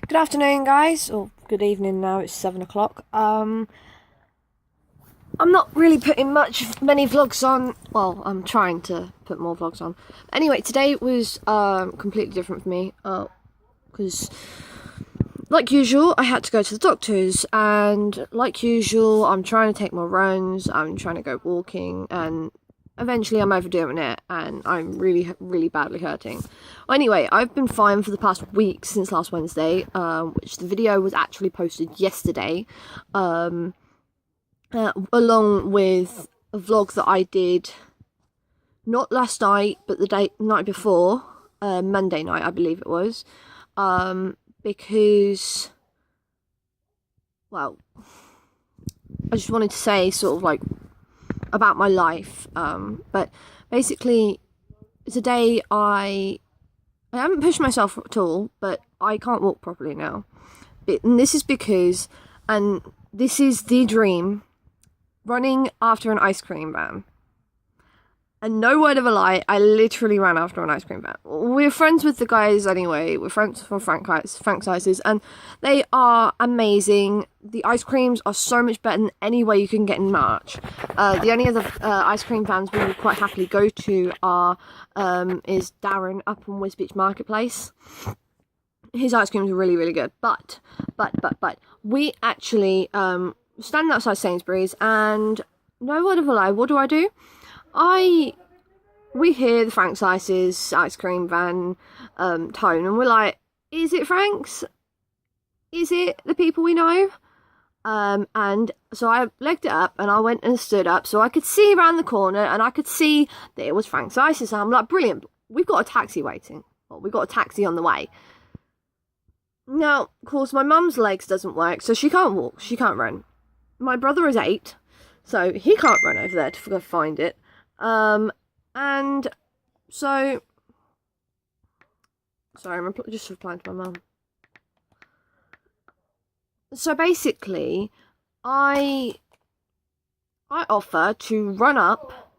Good afternoon, guys, or good evening now. It's 7 o'clock. I'm not really putting many vlogs on. Well, I'm trying to put more vlogs on. Anyway, today was completely different for me. Because like usual, I had to go to the doctors, and like usual, I'm trying to take more runs. I'm trying to go walking, and eventually I'm overdoing it, and I'm really, really badly hurting. Well, anyway, I've been fine for the past week since last Wednesday, which the video was actually posted yesterday, along with a vlog that I did not last night, but the night before, Monday night, I believe it was, because, well, I just wanted to say sort of like about my life, but basically today I haven't pushed myself at all, but I can't walk properly now, and this is because, and this is the dream, running after an ice cream van. And no word of a lie, I literally ran after an ice cream van. We're friends with the guys anyway. We're friends from Frank's Ices, and they are amazing. The ice creams are so much better than any way you can get in March. The only other ice cream vans we would quite happily go to is Darren up in Wisbech Marketplace. His ice creams are really, really good. But we actually standing outside Sainsbury's, and no word of a lie, what do? We hear the Frank's Ices ice cream van tone, and we're like, is it Frank's? Is it the people we know? And so I legged it up, and I went and stood up so I could see around the corner, and I could see that it was Frank's Ices. And I'm like, brilliant, we've got a taxi waiting. Well, we've got a taxi on the way. Now, of course, my mum's legs doesn't work, so she can't walk, she can't run. My brother is 8, so he can't run over there to find it. And so, sorry, I'm just replying to my mum. So basically, I offer to run up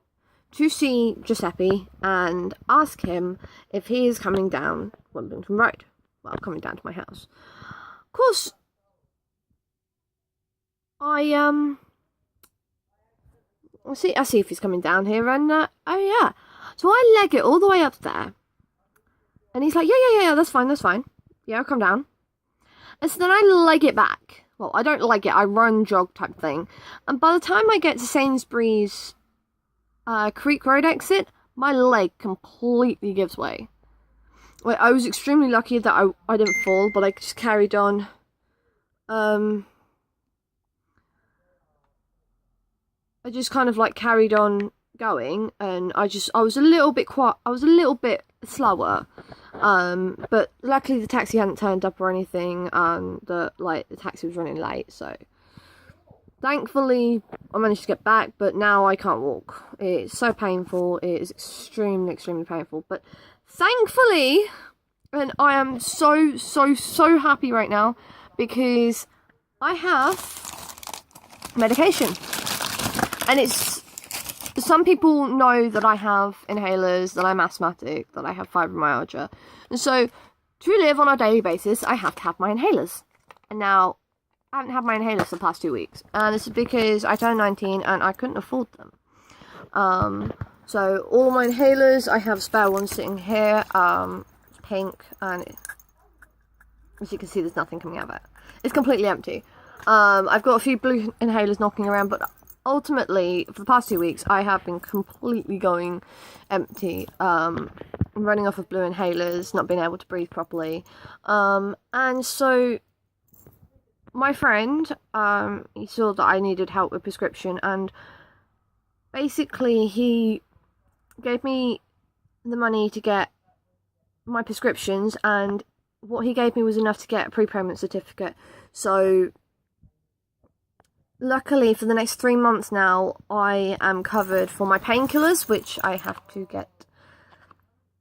to see Giuseppe and ask him if he is coming down Wimbledon Road. Well, coming down to my house. Of course, I see if he's coming down here, and oh yeah. So I leg it all the way up there, and he's like, yeah, that's fine. Yeah, I'll come down. And so then I leg it back. Well, I don't leg it, I run, jog type thing. And by the time I get to Sainsbury's Creek Road exit, my leg completely gives way. Well, I was extremely lucky that I didn't fall, but I just carried on. I just kind of like carried on going, and I was a little bit slower, but luckily the taxi hadn't turned up or anything, and the taxi was running late, so thankfully I managed to get back. But now I can't walk. It's so painful. It is extremely painful, but thankfully, and I am so happy right now, because I have medication. And some people know that I have inhalers, that I'm asthmatic, that I have fibromyalgia. And so, to live on a daily basis, I have to have my inhalers. And now, I haven't had my inhalers for the past 2 weeks. And it's because I turned 19 and I couldn't afford them. So, all my inhalers, I have spare ones sitting here. It's pink, and as you can see, there's nothing coming out of it. It's completely empty. I've got a few blue inhalers knocking around, but ultimately, for the past 2 weeks, I have been completely going empty, running off of blue inhalers, not being able to breathe properly, and so my friend, he saw that I needed help with prescription, and basically he gave me the money to get my prescriptions, and what he gave me was enough to get a prepayment certificate. So luckily, for the next 3 months now, I am covered for my painkillers, which I have to get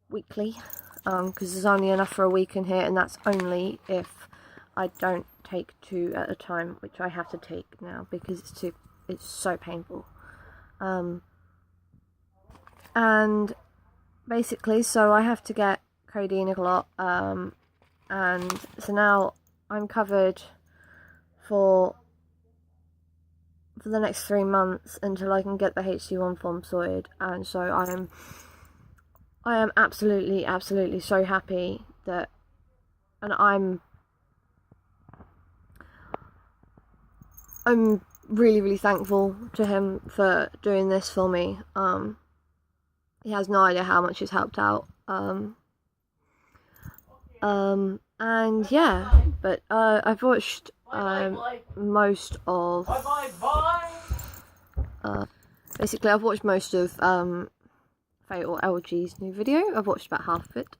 weekly, because there's only enough for a week in here, and that's only if I don't take 2 at a time, which I have to take now because it's so painful. And basically, so I have to get codeine a lot, and so now I'm covered for the next 3 months until I can get the HC1 form sorted, and so I am absolutely so happy that, and I'm really thankful to him for doing this for me. He has no idea how much it's helped out. And yeah, but I've watched most of basically I've watched most of Fatal LG's new video. I've watched about half of it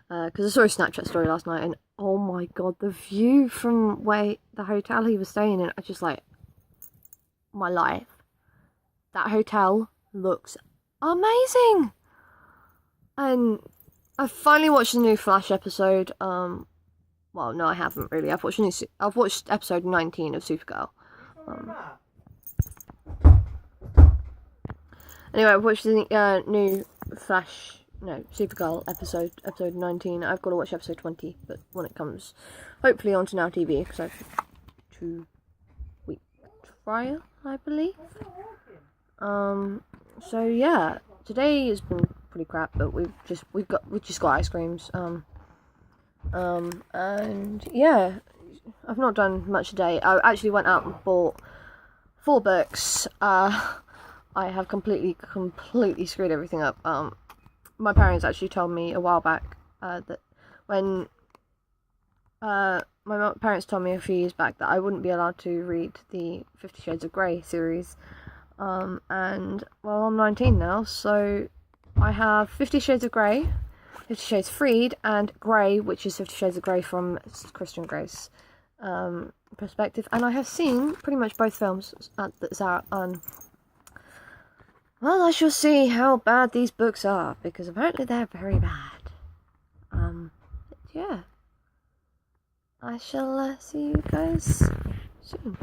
because I saw a Snapchat story last night, and oh my god, the view from where the hotel he was staying in, I just like, my life. That hotel looks amazing. And I've finally watched the new Flash episode. Well, no, I haven't really. I've watched episode 19 of Supergirl. Anyway, I've watched the new Flash, no, Supergirl episode 19. I've got to watch episode 20, but when it comes, hopefully onto Now TV, because I've 2-week trial, I believe. So yeah, today has been pretty crap, but we just got ice creams. And yeah, I've not done much today. I actually went out and bought 4 books. I have completely screwed everything up. My parents actually told me a while back that when my parents told me a few years back that I wouldn't be allowed to read the 50 Shades of Grey series. And well, I'm 19 now, so I have 50 Shades of Grey, 50 Shades Freed, and Grey, which is 50 Shades of Grey from Christian Grey's perspective. And I have seen pretty much both films that's out on. Well, I shall see how bad these books are, because apparently they're very bad. Yeah. I shall see you guys soon.